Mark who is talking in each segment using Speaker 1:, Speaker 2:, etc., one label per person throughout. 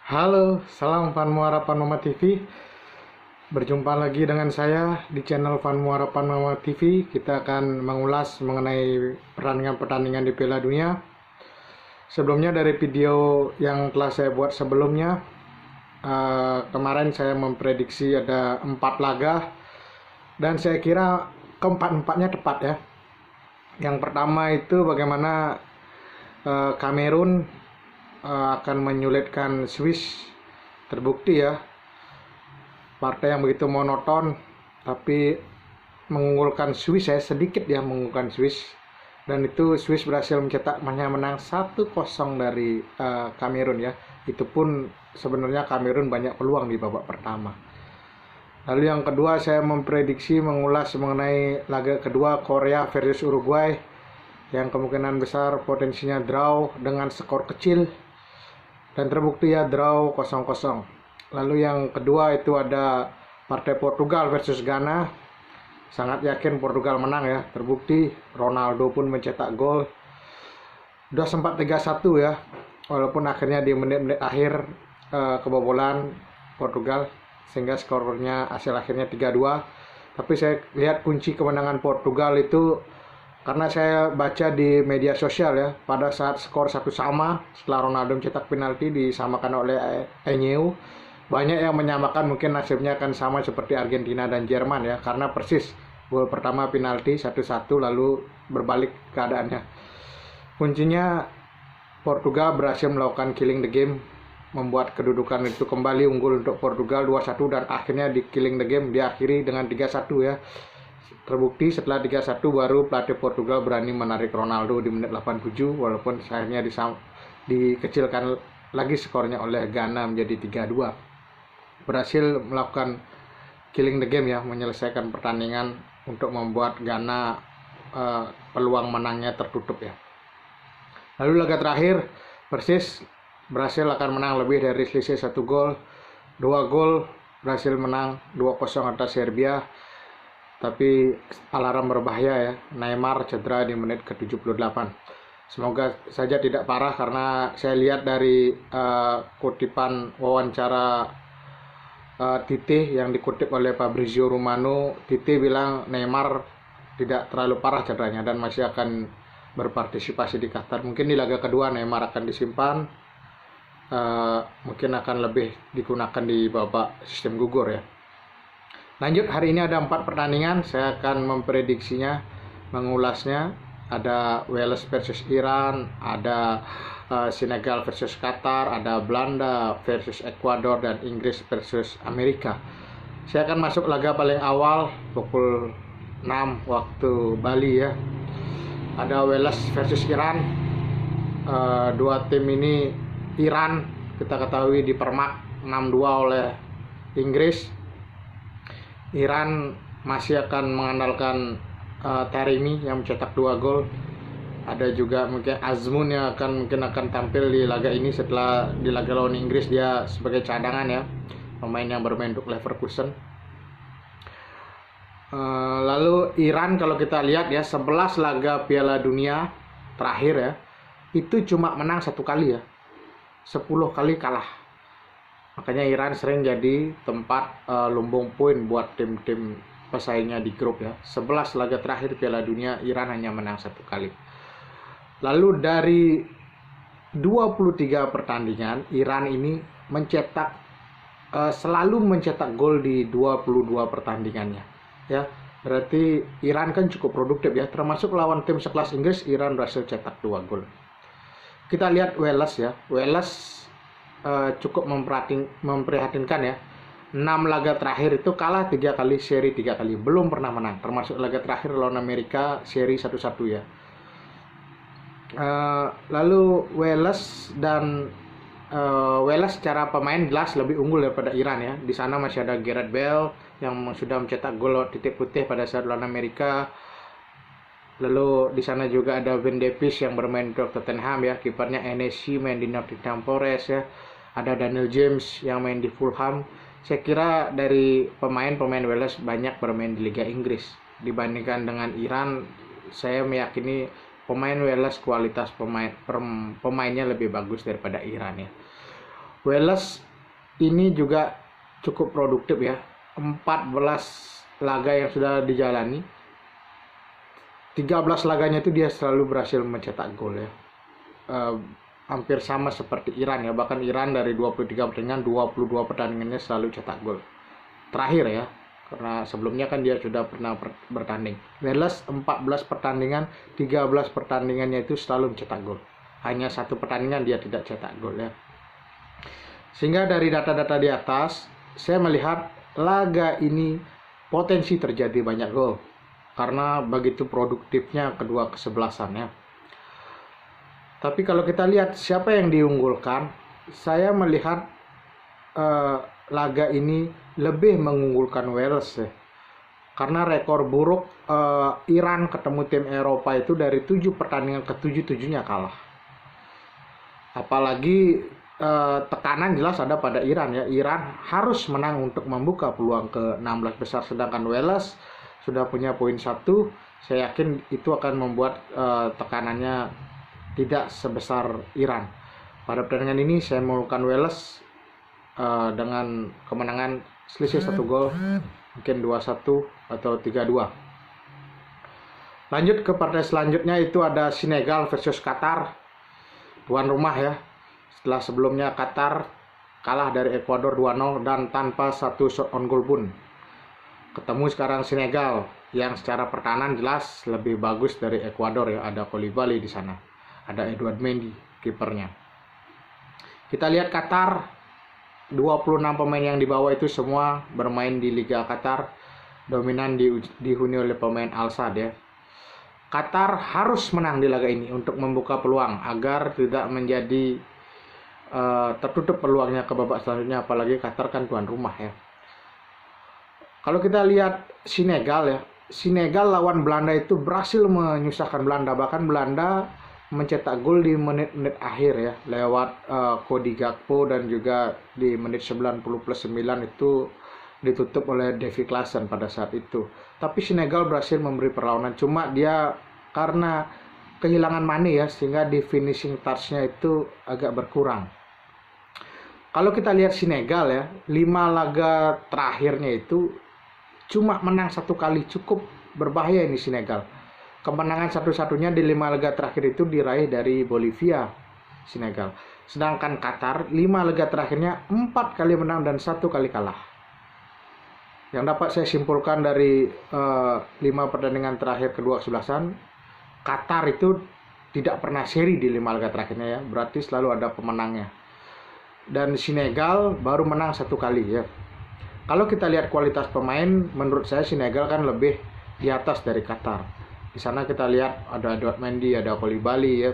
Speaker 1: Halo, salam Van Muara Panoma TV. Berjumpa lagi dengan saya di channel Van Muara Panoma TV. Kita akan mengulas mengenai pertandingan-pertandingan di Piala Dunia. Sebelumnya dari video yang telah saya buat sebelumnya, kemarin saya memprediksi ada 4 laga dan saya kira keempat-empatnya tepat ya. Yang pertama itu bagaimana Kamerun akan menyulitkan Swiss. Terbukti ya, partai yang begitu monoton tapi mengunggulkan Swiss, ya sedikit ya mengunggulkan Swiss, dan itu Swiss berhasil mencetak hanya menang 1-0 dari Kamerun ya. Itu pun sebenarnya Kamerun banyak peluang di babak pertama. Lalu yang kedua, saya memprediksi mengulas mengenai laga kedua Korea versus Uruguay yang kemungkinan besar potensinya draw dengan skor kecil, dan terbukti ya draw 0-0. Lalu yang kedua itu ada partai Portugal versus Ghana. Sangat yakin Portugal menang ya, terbukti Ronaldo pun mencetak gol. Udah sempat 3-1 ya, walaupun akhirnya di menit-menit akhir kebobolan Portugal sehingga skornya hasil akhirnya 3-2. Tapi saya lihat kunci kemenangan Portugal itu karena saya baca di media sosial ya, pada saat skor 1-1 setelah Ronaldo mencetak penalti disamakan oleh Enyeu, banyak yang menyamakan mungkin nasibnya akan sama seperti Argentina dan Jerman ya, karena persis gol pertama penalti 1-1 lalu berbalik keadaannya. Kuncinya Portugal berhasil melakukan killing the game, membuat kedudukan itu kembali unggul untuk Portugal 2-1, dan akhirnya di killing the game diakhiri dengan 3-1 ya. Terbukti setelah 3-1 baru pelatih Portugal berani menarik Ronaldo di menit 87, walaupun akhirnya dikecilkan lagi skornya oleh Ghana menjadi 3-2. Berhasil melakukan killing the game ya, menyelesaikan pertandingan untuk membuat Ghana peluang menangnya tertutup ya. Lalu laga terakhir Persis berhasil akan menang lebih dari selisih 1 gol, 2 gol, berhasil menang 2-0 atas Serbia. Tapi alarm berbahaya ya, Neymar cedera di menit ke-78. Semoga saja tidak parah, karena saya lihat dari kutipan wawancara Tite yang dikutip oleh Fabrizio Romano, Tite bilang Neymar tidak terlalu parah cederanya dan masih akan berpartisipasi di Qatar. Mungkin di laga kedua Neymar akan disimpan, mungkin akan lebih digunakan di babak sistem gugur ya. Lanjut, hari ini ada 4 pertandingan, saya akan memprediksinya, mengulasnya. Ada Wales versus Iran, ada Senegal versus Qatar, ada Belanda versus Ekuador, dan Inggris versus Amerika. Saya akan masuk laga paling awal pukul 6 waktu Bali ya. Ada Wales versus Iran. Dua tim ini, Iran kita ketahui dipermak 6-2 oleh Inggris. Iran masih akan mengandalkan Taremi yang mencetak 2 gol. Ada juga mungkin Azmoun yang mungkin akan tampil di laga ini setelah di laga lawan Inggris dia sebagai cadangan ya, pemain yang bermain untuk Leverkusen. Lalu Iran kalau kita lihat ya, 11 laga Piala Dunia terakhir ya, itu cuma menang 1 kali ya, 10 kali kalah. Makanya Iran sering jadi tempat lumbung poin buat tim-tim pesaingnya di grup ya. 11 laga terakhir Piala Dunia Iran hanya menang 1 kali. Lalu dari 23 pertandingan, Iran ini selalu mencetak gol di 22 pertandingannya ya. Berarti Iran kan cukup produktif ya, termasuk lawan tim sekelas Inggris Iran berhasil cetak 2 gol. Kita lihat Wales ya. Wales cukup memprihatinkan ya. 6 laga terakhir itu kalah 3 kali, seri 3 kali, belum pernah menang, termasuk laga terakhir lawan Amerika seri 1-1 ya. Lalu Wales secara pemain jelas lebih unggul daripada Iran ya. Di sana masih ada Gareth Bale yang sudah mencetak gol titik putih pada saat lawan Amerika. Lalu di sana juga ada Ben Davies yang bermain untuk Tottenham ya, kipernya Enesy main di Nottingham Forest ya. Ada Daniel James yang main di Fulham. Saya kira dari pemain-pemain Wales banyak bermain di Liga Inggris. Dibandingkan dengan Iran, saya meyakini pemain Wales kualitas pemainnya lebih bagus daripada Iran ya. Wales ini juga cukup produktif ya. 14 laga yang sudah dijalani, 13 laganya itu dia selalu berhasil mencetak gol ya. Hampir sama seperti Iran ya. Bahkan Iran dari 23 pertandingan, 22 pertandingannya selalu cetak gol. Terakhir ya, karena sebelumnya kan dia sudah pernah bertanding. Wales 14 pertandingan, 13 pertandingannya itu selalu mencetak gol. Hanya satu pertandingan dia tidak cetak gol ya. Sehingga dari data-data di atas, saya melihat laga ini potensi terjadi banyak gol karena begitu produktifnya kedua kesebelasan ya. Tapi kalau kita lihat siapa yang diunggulkan, saya melihat laga ini lebih mengunggulkan Wales ya. Karena rekor buruk Iran ketemu tim Eropa itu dari 7 pertandingan ke 7-7-nya kalah. Apalagi tekanan jelas ada pada Iran ya. Iran harus menang untuk membuka peluang ke 16 besar, sedangkan Wales sudah punya poin 1. Saya yakin itu akan membuat tekanannya tidak sebesar Iran. Pada pertandingan ini saya mengunggulkan Wales dengan kemenangan selisih 1 gol, mungkin 2-1 atau 3-2. Lanjut ke partai selanjutnya, itu ada Senegal versus Qatar, tuan rumah ya. Setelah sebelumnya Qatar kalah dari Ekuador 2-0 dan tanpa satu shot on goal pun. Ketemu sekarang Senegal yang secara pertahanan jelas lebih bagus dari Ekuador ya. Ada Koulibaly di sana, ada Edouard Mendy kipernya. Kita lihat Qatar, 26 pemain yang dibawa itu semua bermain di Liga Qatar, dominan dihuni oleh pemain Al Sadd ya. Qatar harus menang di laga ini untuk membuka peluang agar tidak menjadi tertutup peluangnya ke babak selanjutnya, apalagi Qatar kan tuan rumah ya. Kalau kita lihat Senegal ya, Senegal lawan Belanda itu berhasil menyusahkan Belanda, bahkan Belanda mencetak gol di menit-menit akhir ya, lewat Cody Gakpo, dan juga di menit 90+9 itu ditutup oleh Davy Klaassen pada saat itu. Tapi Senegal berhasil memberi perlawanan, cuma dia karena kehilangan Mane ya, sehingga di finishing touch-nya itu agak berkurang. Kalau kita lihat Senegal ya, 5 laga terakhirnya itu cuma menang 1 kali, cukup berbahaya ini Senegal. Kemenangan satu-satunya di 5 laga terakhir itu diraih dari Bolivia, Senegal. Sedangkan Qatar 5 laga terakhirnya 4 kali menang dan 1 kali kalah. Yang dapat saya simpulkan dari 5 pertandingan terakhir kedua kesebelasan, Qatar itu tidak pernah seri di 5 laga terakhirnya ya, berarti selalu ada pemenangnya. Dan Senegal baru menang 1 kali ya. Kalau kita lihat kualitas pemain, menurut saya Senegal kan lebih di atas dari Qatar. Di sana kita lihat ada Edouard Mendy, ada Koulibaly ya.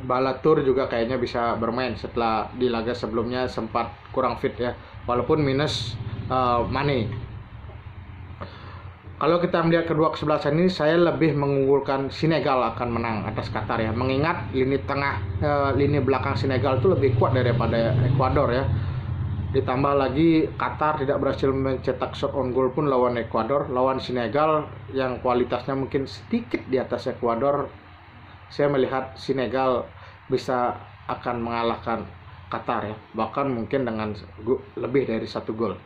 Speaker 1: Ballatur juga kayaknya bisa bermain setelah di laga sebelumnya sempat kurang fit ya, walaupun minus Mane. Kalau kita melihat kedua kesebelasan ini, saya lebih mengunggulkan Senegal akan menang atas Qatar ya, mengingat lini tengah, lini belakang Senegal itu lebih kuat daripada Ekuador ya. Ditambah lagi Qatar tidak berhasil mencetak shot on goal pun lawan Ekuador. Lawan Senegal yang kualitasnya mungkin sedikit di atas Ekuador, saya melihat Senegal bisa akan mengalahkan Qatar ya, bahkan mungkin dengan lebih dari 1 gol.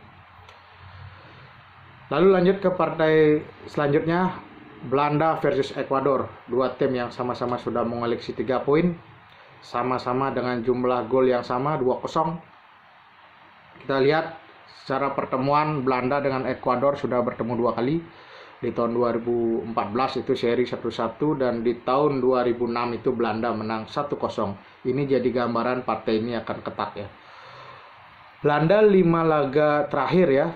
Speaker 1: Lalu lanjut ke partai selanjutnya, Belanda versus Ekuador. 2 tim yang sama-sama sudah mengoleksi 3 poin, sama-sama dengan jumlah gol yang sama, 2-0. Kita lihat secara pertemuan Belanda dengan Ekuador sudah bertemu 2 kali. Di tahun 2014 itu seri 1-1, dan di tahun 2006 itu Belanda menang 1-0. Ini jadi gambaran partai ini akan ketat ya. Belanda 5 laga terakhir ya,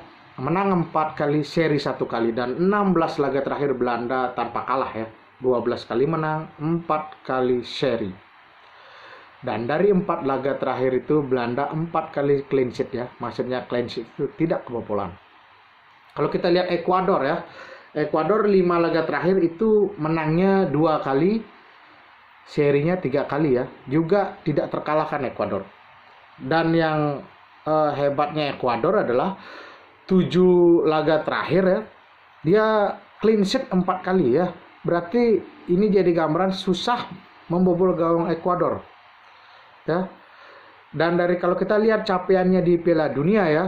Speaker 1: menang 4 kali, seri 1 kali, dan 16 laga terakhir Belanda tanpa kalah ya. 12 kali menang, 4 kali seri. Dan dari 4 laga terakhir itu Belanda 4 kali clean sheet ya. Maksudnya clean sheet itu tidak kebobolan. Kalau kita lihat Ekuador ya, Ekuador 5 laga terakhir itu menangnya 2 kali, serinya 3 kali ya. Juga tidak terkalahkan Ekuador. Dan yang hebatnya Ekuador adalah 7 laga terakhir ya, dia clean sheet 4 kali ya. Berarti ini jadi gambaran susah membobol gawang Ekuador ya. Dan dari kalau kita lihat capaiannya di Piala Dunia ya,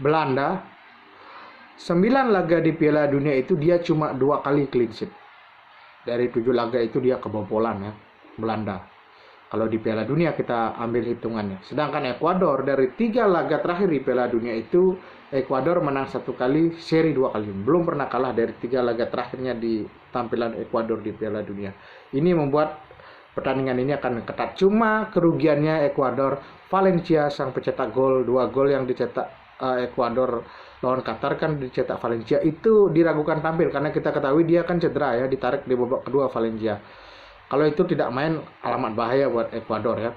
Speaker 1: Belanda 9 laga di Piala Dunia itu dia cuma 2 kali clean sheet. Dari 7 laga itu dia kebobolan ya, Belanda. Kalau di Piala Dunia kita ambil hitungannya. Sedangkan Ekuador dari 3 laga terakhir di Piala Dunia itu, Ekuador menang 1 kali, seri 2 kali. Belum pernah kalah dari 3 laga terakhirnya di tampilan Ekuador di Piala Dunia. Ini membuat pertandingan ini akan ketat. Cuma kerugiannya Ekuador, Valencia sang pencetak gol, 2 gol yang dicetak Ekuador lawan Qatar kan dicetak Valencia itu diragukan tampil karena kita ketahui dia kan cedera ya, ditarik di babak kedua Valencia. Kalau itu tidak main alamat bahaya buat Ekuador ya.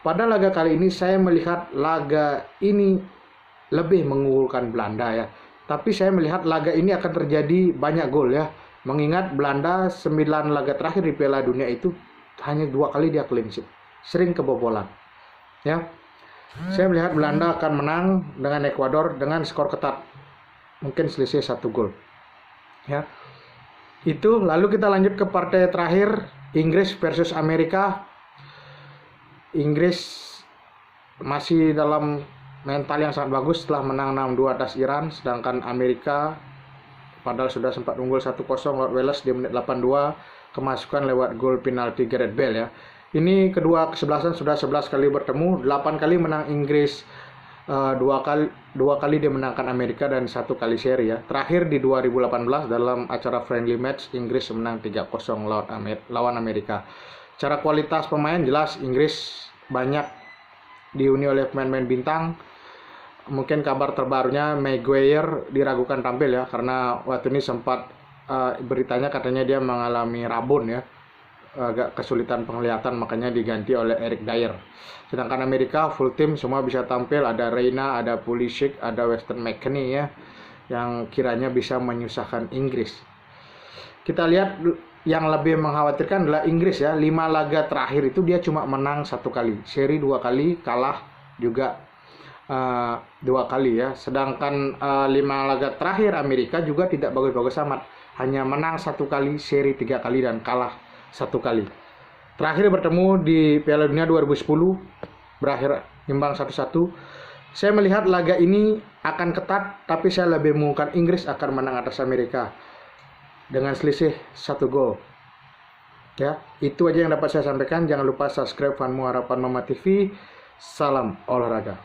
Speaker 1: Pada laga kali ini saya melihat laga ini lebih mengunggulkan Belanda ya. Tapi saya melihat laga ini akan terjadi banyak gol ya. Mengingat Belanda 9 laga terakhir di Piala Dunia itu hanya 2 kali dia clean sheet, sering kebobolan ya. Saya melihat Belanda akan menang dengan Ekuador dengan skor ketat, mungkin selisih 1 gol ya. Itu lalu kita lanjut ke partai terakhir, Inggris versus Amerika. Inggris masih dalam mental yang sangat bagus setelah menang 6-2 atas Iran, sedangkan Amerika padahal sudah sempat unggul 1-0 lewat Wales di menit 82, kemasukan lewat gol penalti Gareth Bale ya. Ini kedua kesebelasan sudah 11 kali bertemu, 8 kali menang Inggris, 2 kali dia menangkan Amerika dan 1 kali seri ya. Terakhir di 2018 dalam acara friendly match Inggris menang 3-0 lawan Amerika. Secara kualitas pemain jelas Inggris banyak dihuni oleh pemain-pemain bintang. Mungkin kabar terbarunya Maguire diragukan tampil ya, karena waktu ini sempat beritanya katanya dia mengalami rabun ya, agak kesulitan penglihatan, makanya diganti oleh Eric Dyer. Sedangkan Amerika full tim semua bisa tampil, ada Reina, ada Pulisic, ada Weston McKennie ya, yang kiranya bisa menyusahkan Inggris. Kita lihat yang lebih mengkhawatirkan adalah Inggris ya, 5 laga terakhir itu dia cuma menang 1 kali, seri 2 kali, kalah juga 2 kali ya. Sedangkan 5 laga terakhir Amerika juga tidak bagus-bagus amat, hanya menang 1 kali, seri 3 kali dan kalah 1 kali. Terakhir bertemu di Piala Dunia 2010 berakhir imbang 1-1. Saya melihat laga ini akan ketat, tapi saya lebih mengunggulkan Inggris akan menang atas Amerika dengan selisih 1 gol ya. Itu aja yang dapat saya sampaikan. Jangan lupa subscribe Fan Muara Panorama TV. Salam olahraga.